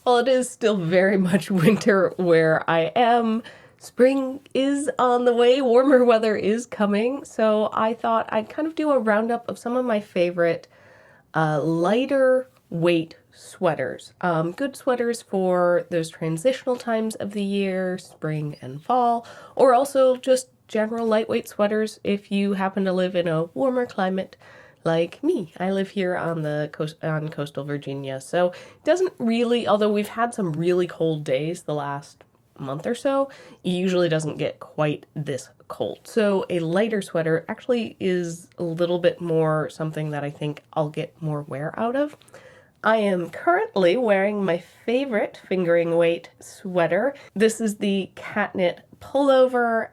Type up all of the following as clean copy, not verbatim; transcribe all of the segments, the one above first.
While it is still very much winter where I am, spring is on the way, warmer weather is coming, so I thought I'd kind of do a roundup of some of my favorite lighter weight sweaters. Good sweaters for those transitional times of the year, spring and fall, or also just general lightweight sweaters if you happen to live in a warmer climate like me. I live here on the coast, on coastal Virginia, so it doesn't really, although we've had some really cold days the last month or so, it usually doesn't get quite this cold. So a lighter sweater actually is a little bit more something that I think I'll get more wear out of. I am currently wearing my favorite fingering weight sweater. This is the catnip pullover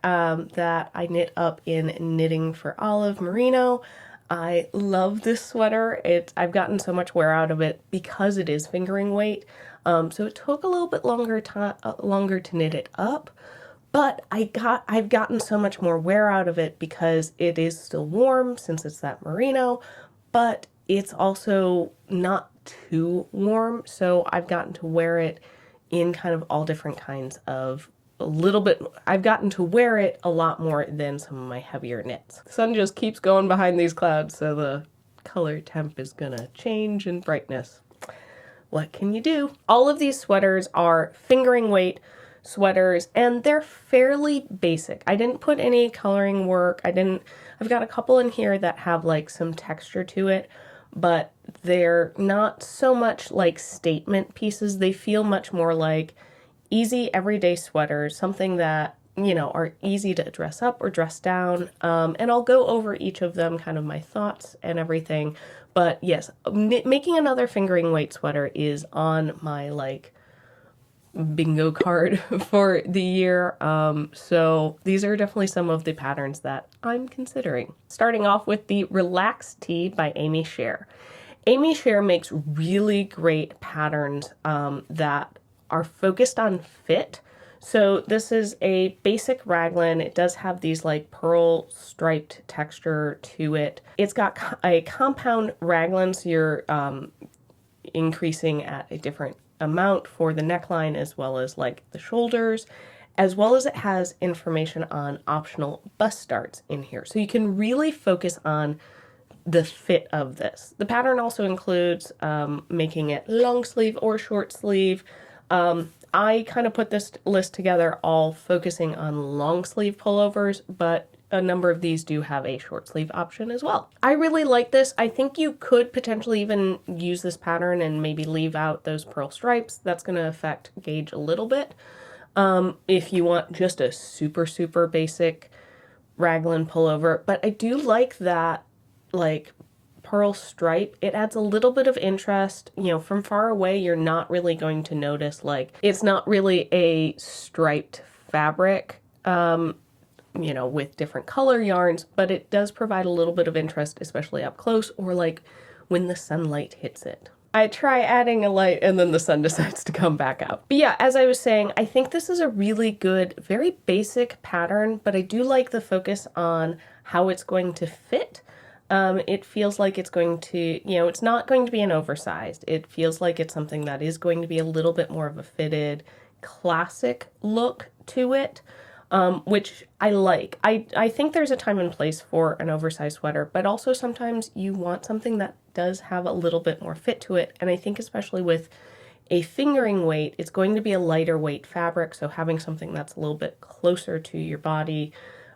that I knit up in Knitting for Olive merino. I love this sweater. I've gotten so much wear out of it because it is fingering weight. So it took a little bit longer to knit it up, but I've gotten so much more wear out of it because it is still warm since it's that merino, but it's also not too warm, so I've gotten to wear it in kind of all different kinds of I've gotten to wear it a lot more than some of my heavier knits. The sun just keeps going behind these clouds, so the color temp is gonna change in brightness. What can you do? All of these sweaters are fingering weight sweaters, and they're fairly basic. I didn't put any coloring work. I've got a couple in here that have like some texture to it, but they're not so much like statement pieces. They feel much more like easy everyday sweaters, something that, you know, are easy to dress up or dress down. And I'll go over each of them, kind of my thoughts and everything. But yes, making another fingering weight sweater is on my like bingo card for the year. So these are definitely some of the patterns that I'm considering. Starting off with the Relaxed Tee by Amy Sher. Amy Sher makes really great patterns that are focused on fit. So this is a basic raglan. It does have these like pearl striped texture to it. It's got a compound raglan, so you're increasing at a different amount for the neckline as well as like the shoulders, as well as it has information on optional bust starts in here. So you can really focus on the fit of this. The pattern also includes making it long sleeve or short sleeve. I kind of put this list together all focusing on long sleeve pullovers, but a number of these do have a short sleeve option as well. I really like this. I think you could potentially even use this pattern and maybe leave out those pearl stripes. That's going to affect gauge a little bit. If you want just a super, super basic raglan pullover, but I do like that like pearl stripe. It adds a little bit of interest. You know, from far away, you're not really going to notice, like, it's not really a striped fabric, you know, with different color yarns, but it does provide a little bit of interest, especially up close or like when the sunlight hits it. I try adding a light and then the sun decides to come back out. But yeah, as I was saying, I think this is a really good, very basic pattern, but I do like the focus on how it's going to fit. It feels like it's going to, you know, it's not going to be an oversized. It feels like it's something that is going to be a little bit more of a fitted, classic look to it, which I like. I think there's a time and place for an oversized sweater, but also sometimes you want something that does have a little bit more fit to it. And I think especially with a fingering weight, it's going to be a lighter weight fabric, so having something that's a little bit closer to your body,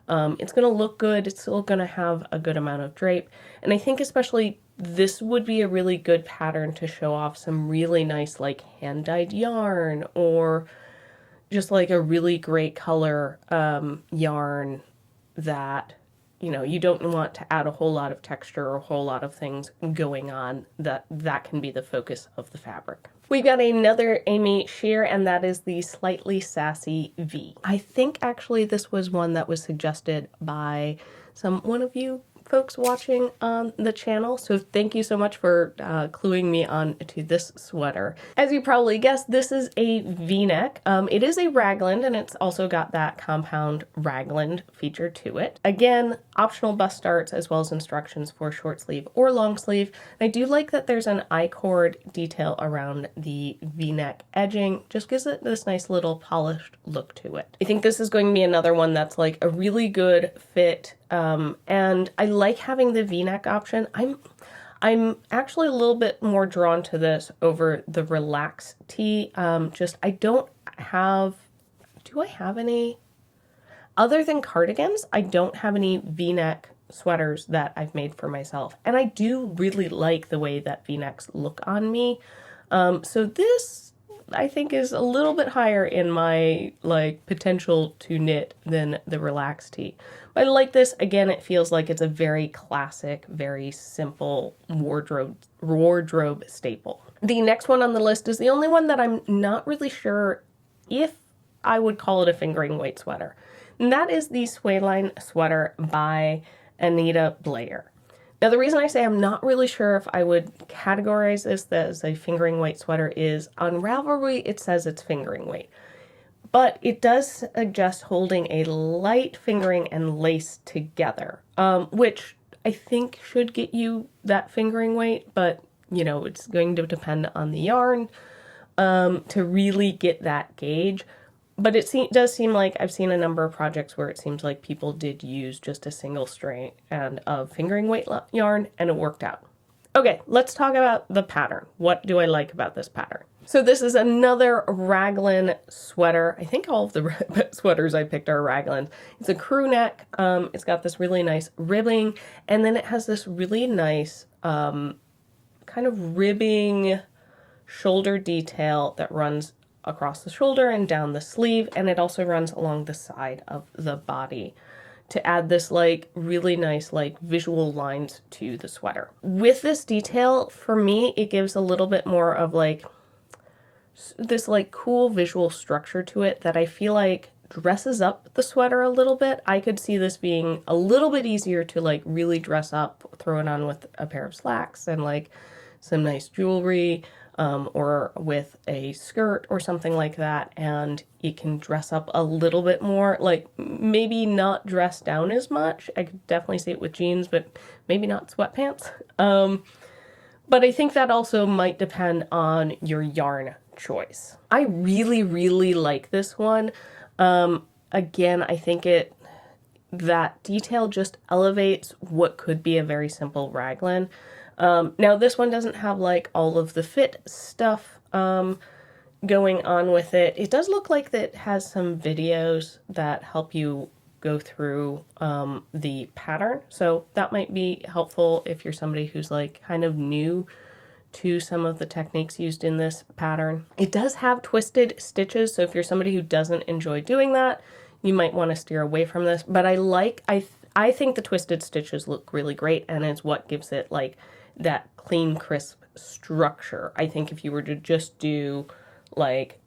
it's going to look good. It's still going to have a good amount of drape. And I think especially this would be a really good pattern to show off some really nice like hand-dyed yarn, or just like a really great color yarn that, you know, you don't want to add a whole lot of texture or a whole lot of things going on. That can be the focus of the fabric. We got another Amy Sher, and that is the Slightly Sassy V. I think actually this was one that was suggested by one of you folks watching on the channel, so thank you so much for cluing me on to this sweater. As you probably guessed, this is a V-neck. It is a raglan, and it's also got that compound raglan feature to it. Again, optional bust darts as well as instructions for short sleeve or long sleeve. And I do like that there's an I-cord detail around the V-neck edging, just gives it this nice little polished look to it. I think this is going to be another one that's like a really good fit, and I like having the V-neck option. I'm actually a little bit more drawn to this over the relax tee. I don't have, do I have any, other than cardigans, I don't have any V-neck sweaters that I've made for myself. And I do really like the way that V-necks look on me. So this, I think, is a little bit higher in my like potential to knit than the relax tee. But I like this. Again, it feels like it's a very classic, very simple wardrobe staple. The next one on the list is the only one that I'm not really sure if I would call it a fingering weight sweater. And that is the Swayline sweater by Anita Blair. Now, the reason I say I'm not really sure if I would categorize this as a fingering weight sweater is on Ravelry, it says it's fingering weight. But it does suggest holding a light fingering and lace together, which I think should get you that fingering weight, but you know, it's going to depend on the yarn to really get that gauge. But it does seem like I've seen a number of projects where it seems like people did use just a single strand of fingering weight yarn, and it worked out. Okay, let's talk about the pattern. What do I like about this pattern? So this is another raglan sweater. I think all of the sweaters I picked are raglan. It's a crew neck. It's got this really nice ribbing, and then it has this really nice kind of ribbing shoulder detail that runs across the shoulder and down the sleeve, and it also runs along the side of the body to add this like really nice like visual lines to the sweater. With this detail, for me, it gives a little bit more of like this like cool visual structure to it that I feel like dresses up the sweater a little bit. I could see this being a little bit easier to like really dress up, throw it on with a pair of slacks and like some nice jewelry, or with a skirt or something like that, and it can dress up a little bit more, like maybe not dress down as much. I could definitely see it with jeans, but maybe not sweatpants. But I think that also might depend on your yarn choice. I really, really like this one. Again, I think that detail just elevates what could be a very simple raglan. Now this one doesn't have like all of the fit stuff going on with it. It does look like that it has some videos that help you go through the pattern, so that might be helpful if you're somebody who's like kind of new to some of the techniques used in this pattern. It does have twisted stitches, so if you're somebody who doesn't enjoy doing that, you might want to steer away from this, but I think the twisted stitches look really great, and it's what gives it like that clean, crisp structure. I think if you were to just do like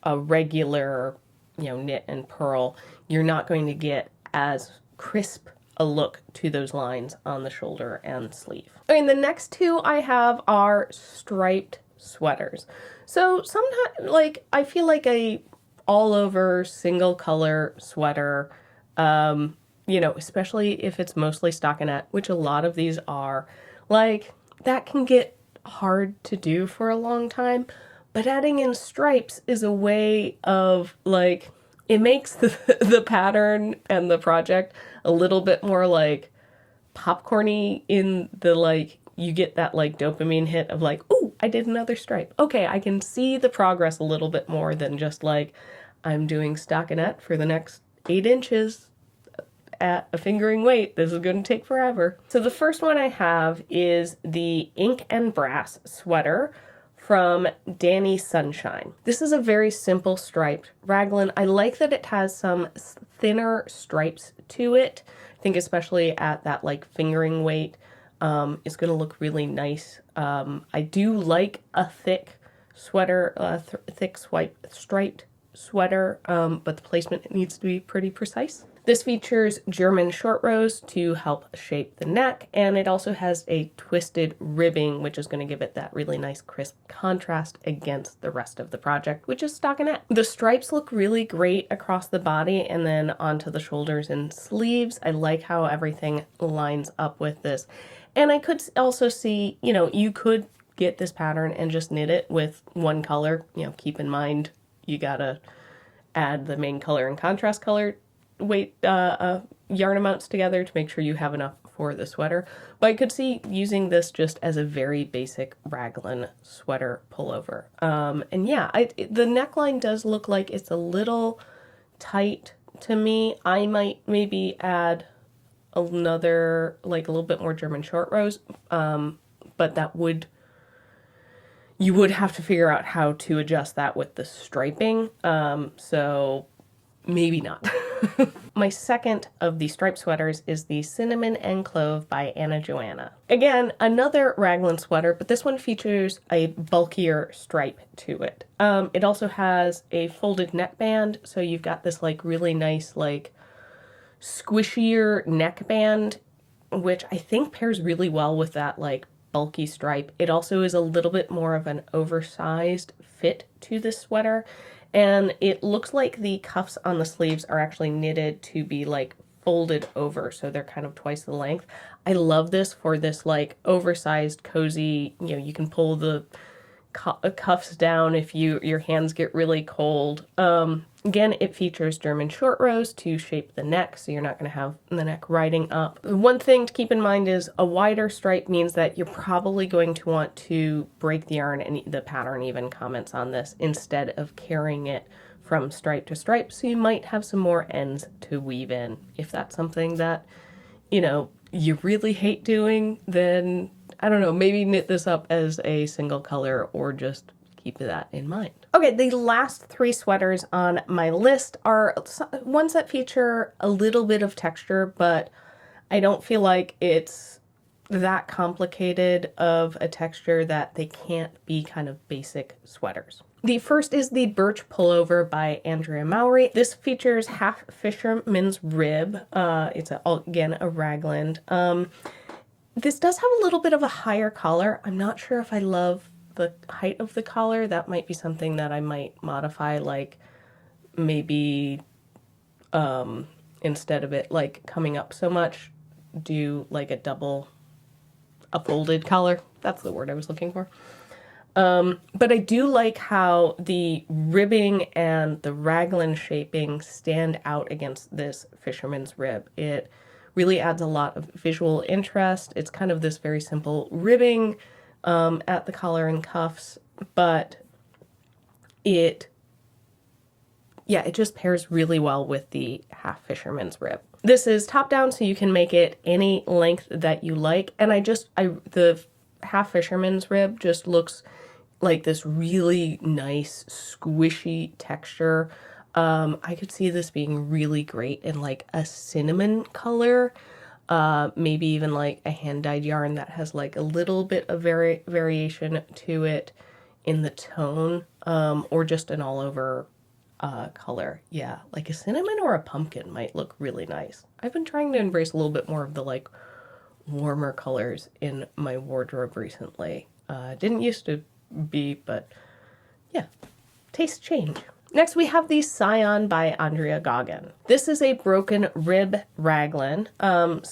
a regular, you know, knit and purl, you're not going to get as crisp a look to those lines on the shoulder and sleeve. Okay, the next two I have are striped sweaters. So sometimes, like, I feel like a all over single color sweater, you know, especially if it's mostly stockinette, which a lot of these are, like, that can get hard to do for a long time, but adding in stripes is a way of, like, it makes the pattern and the project a little bit more, like, popcorny in the, like, you get that, like, dopamine hit of, like, ooh, I did another stripe. Okay, I can see the progress a little bit more than just, like, I'm doing stockinette for the next 8 inches at a fingering weight. This is going to take forever. So the first one I have is the Ink and Brass sweater from Danny Sunshine. This is a very simple striped raglan. I like that it has some thinner stripes to it. I think especially at that like fingering weight, it's going to look really nice. I do like a thick sweater, thick striped sweater, but the placement needs to be pretty precise. This features German short rows to help shape the neck, and it also has a twisted ribbing, which is going to give it that really nice crisp contrast against the rest of the project, which is stockinette. The stripes look really great across the body and then onto the shoulders and sleeves. I like how everything lines up with this. And I could also see, you know, you could get this pattern and just knit it with one color. You know, keep in mind, you gotta add the main color and contrast color yarn amounts together to make sure you have enough for the sweater. But I could see using this just as a very basic raglan sweater pullover. And yeah, the neckline does look like it's a little tight to me. I might maybe add another, like a little bit more German short rows, but you would have to figure out how to adjust that with the striping, so maybe not. My second of the striped sweaters is the Cinnamon and Clove by Anna Joanna. Again, another raglan sweater, but this one features a bulkier stripe to it. It also has a folded neckband, so you've got this like really nice like squishier neckband, which I think pairs really well with that like bulky stripe. It also is a little bit more of an oversized fit to this sweater, and it looks like the cuffs on the sleeves are actually knitted to be like folded over, so they're kind of twice the length. I love this for this like oversized cozy, you know, you can pull the cuffs down if your hands get really cold. Again, it features German short rows to shape the neck, so you're not going to have the neck riding up. One thing to keep in mind is a wider stripe means that you're probably going to want to break the yarn, and the pattern even comments on this, instead of carrying it from stripe to stripe, so you might have some more ends to weave in. If that's something that, you know, you really hate doing, then I don't know, maybe knit this up as a single color or just keep that in mind. Okay, the last three sweaters on my list are ones that feature a little bit of texture, but I don't feel like it's that complicated of a texture that they can't be kind of basic sweaters. The first is the Birch Pullover by Andrea Mowry. This features half fisherman's rib. It's again a raglan. This does have a little bit of a higher collar. I'm not sure if I love the height of the collar. That might be something that I might modify, like maybe instead of it like coming up so much, do like a folded collar. That's the word I was looking for. But I do like how the ribbing and the raglan shaping stand out against this fisherman's rib. It really adds a lot of visual interest. It's kind of this very simple ribbing at the collar and cuffs, but it just pairs really well with the half fisherman's rib. This is top down, so you can make it any length that you like, and the half fisherman's rib just looks like this really nice squishy texture. I could see this being really great in like a cinnamon color, maybe even like a hand-dyed yarn that has like a little bit of variation to it in the tone, or just an all-over color. Yeah, like a cinnamon or a pumpkin might look really nice. I've been trying to embrace a little bit more of the like warmer colors in my wardrobe recently. Didn't used to be, but yeah, taste change. Next, we have the Scion by Andrea Goggin. This is a broken rib raglan, and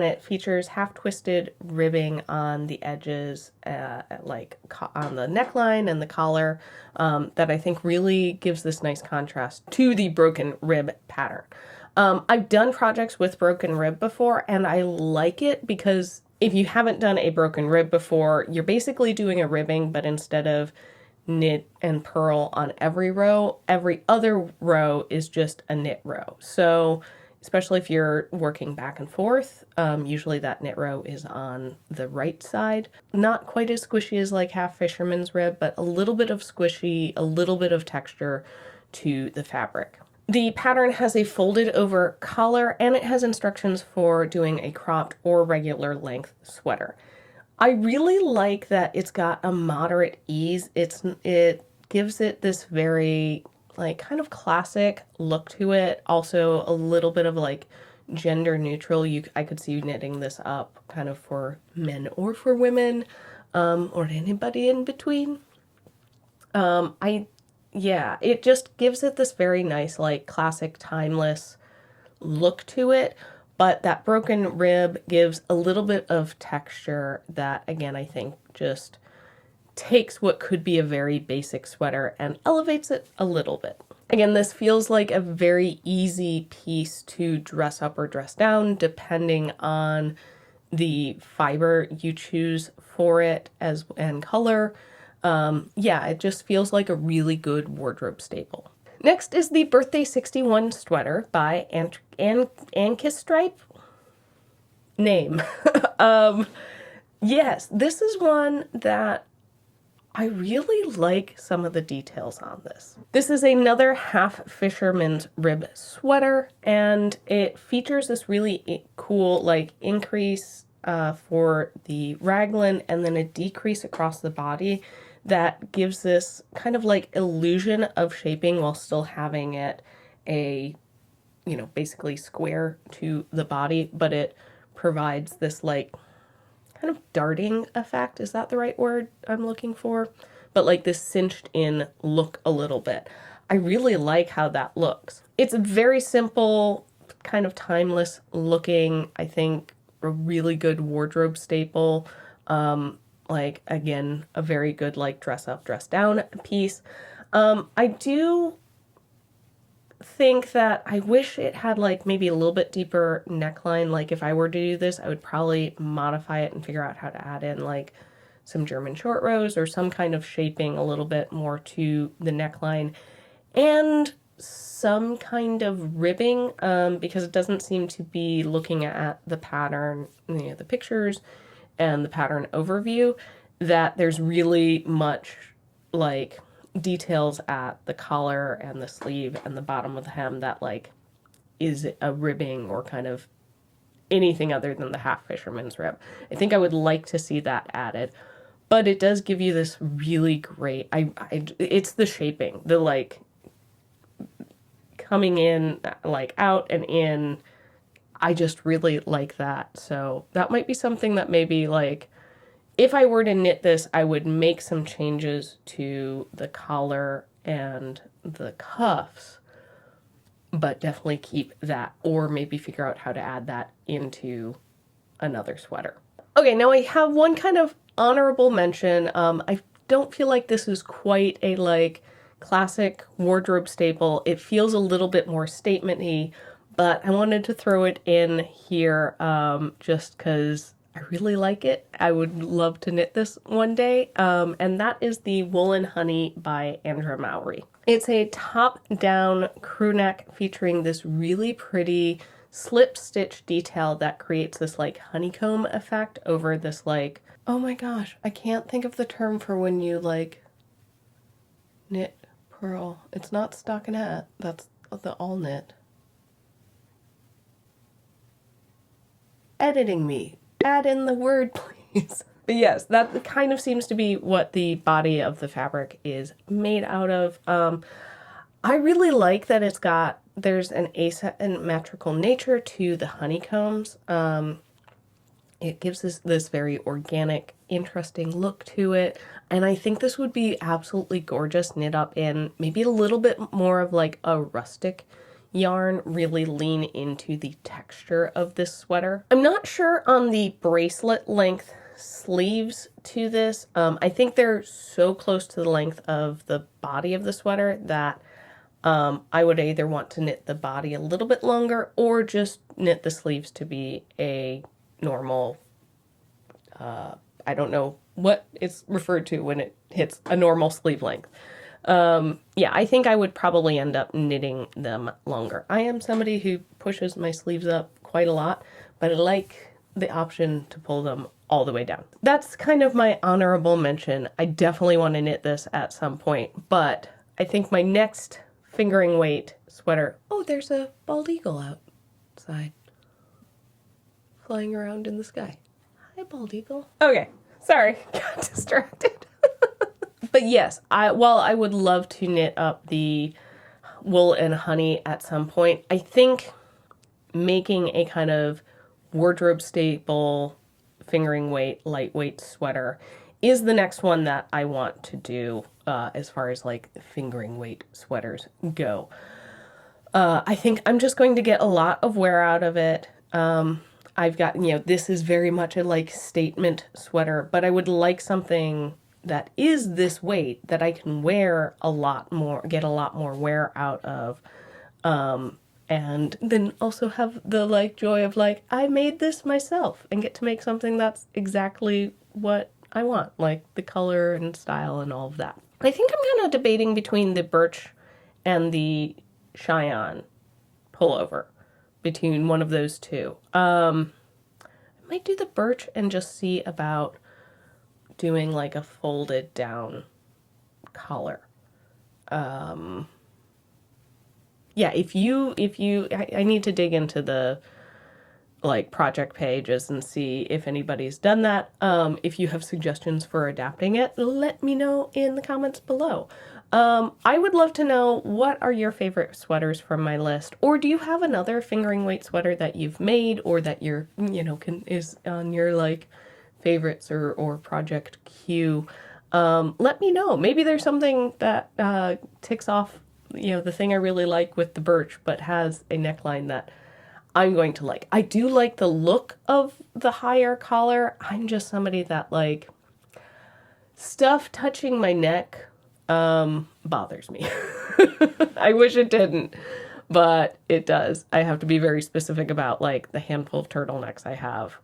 it features half-twisted ribbing on the edges, like on the neckline and the collar, that I think really gives this nice contrast to the broken rib pattern. I've done projects with broken rib before, and I like it because if you haven't done a broken rib before, you're basically doing a ribbing, but instead of knit and purl on every row, every other row is just a knit row. So especially if you're working back and forth, usually that knit row is on the right side. Not quite as squishy as like half fisherman's rib, but a little bit of squishy, a little bit of texture to the fabric. The pattern has a folded over collar, and it has instructions for doing a cropped or regular length sweater. I really like that it's got a moderate ease. It gives it this very like kind of classic look to it. Also a little bit of like gender neutral. I could see you knitting this up kind of for men or for women, or anybody in between. Yeah, it just gives it this very nice, like classic timeless look to it, but that broken rib gives a little bit of texture that, again, I think just takes what could be a very basic sweater and elevates it a little bit. Again, this feels like a very easy piece to dress up or dress down, depending on the fiber you choose for it and color. Yeah, it just feels like a really good wardrobe staple. Next is the Birthday 61 sweater by Ankistripe. Name. Yes, this is one that I really like some of the details on this. This is another half fisherman's rib sweater, and it features this really cool like increase for the raglan and then a decrease across the body that gives this kind of like illusion of shaping while still having it a, you know, basically square to the body, but it provides this like kind of darting effect. Is that the right word I'm looking for? But like this cinched in look a little bit. I really like how that looks. It's very simple, kind of timeless looking, I think a really good wardrobe staple. Like again, a very good like dress up, dress down piece. I do think that I wish it had like maybe a little bit deeper neckline. Like if I were to do this, I would probably modify it and figure out how to add in like some German short rows or some kind of shaping a little bit more to the neckline and some kind of ribbing, because it doesn't seem to be looking at the pattern, you know, the pictures and the pattern overview, that there's really much like details at the collar and the sleeve and the bottom of the hem that like is a ribbing or kind of anything other than the half fisherman's rib. I think I would like to see that added, but it does give you this really great, it's the shaping, the like coming in, like out and in. I just really like that. So that might be something that maybe like, if I were to knit this, I would make some changes to the collar and the cuffs, but definitely keep that, or maybe figure out how to add that into another sweater. Okay, now I have one kind of honorable mention. I don't feel like this is quite a like classic wardrobe staple. It feels a little bit more statement-y, but I wanted to throw it in here just because I really like it. I would love to knit this one day, and that is the Woolen Honey by Andrea Mowry. It's a top-down crew neck featuring this really pretty slip stitch detail that creates this like honeycomb effect over this like, oh my gosh, I can't think of the term for when you like knit purl. It's not stockinette, that's the all knit. Editing me. Add in the word, please. But yes, that kind of seems to be what the body of the fabric is made out of. I really like that there's an asymmetrical nature to the honeycombs. It gives this very organic, interesting look to it. And I think this would be absolutely gorgeous knit up in maybe a little bit more of like a rustic yarn, really lean into the texture of this sweater. I'm not sure on the bracelet length sleeves to this. I think they're so close to the length of the body of the sweater that I would either want to knit the body a little bit longer or just knit the sleeves to be a normal, I don't know what it's referred to when it hits a normal sleeve length. Yeah, I think I would probably end up knitting them longer. I am somebody who pushes my sleeves up quite a lot, but I like the option to pull them all the way down. That's kind of my honorable mention. I definitely want to knit this at some point, but I think my next fingering weight sweater, oh, there's a bald eagle outside flying around in the sky. Hi, bald eagle. Okay, sorry, got distracted. But yes, while I would love to knit up the wool and honey at some point. I think making a kind of wardrobe staple fingering weight, lightweight sweater is the next one that I want to do as far as like fingering weight sweaters go. I think I'm just going to get a lot of wear out of it. I've got, this is very much a like statement sweater, but I would like something that is this weight that I can wear a lot more, get a lot more wear out of. And then also have the like joy of like, I made this myself and get to make something that's exactly what I want, like the color and style and all of that. I think I'm kind of debating between the birch and the Cheyenne pullover, between one of those two. I might do the birch and just see about doing like a folded down collar. Yeah, I need to dig into the like project pages and see if anybody's done that. If you have suggestions for adapting it, let me know in the comments below. I would love to know, what are your favorite sweaters from my list? Or do you have another fingering weight sweater that you've made or that you're, is on your like favorites or project queue? Let me know. Maybe there's something that ticks off, the thing I really like with the birch, but has a neckline that I'm going to like. I do like the look of the higher collar. I'm just somebody that like stuff touching my neck bothers me. I wish it didn't, but it does. I have to be very specific about like the handful of turtlenecks I have.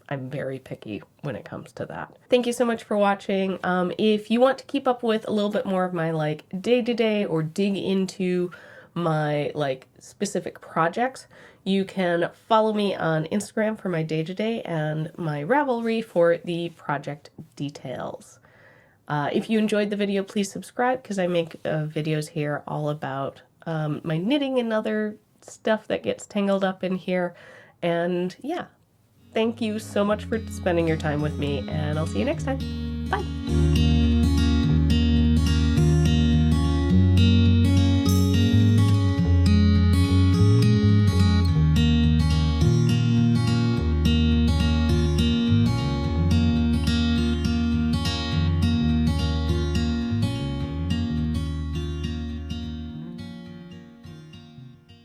I'm very picky when it comes to that. Thank you so much for watching. If you want to keep up with a little bit more of my like day-to-day or dig into my like specific projects, you can follow me on Instagram for my day-to-day and my Ravelry for the project details. If you enjoyed the video, please subscribe, because I make videos here all about my knitting and other stuff that gets tangled up in here. And yeah, thank you so much for spending your time with me, and I'll see you next time.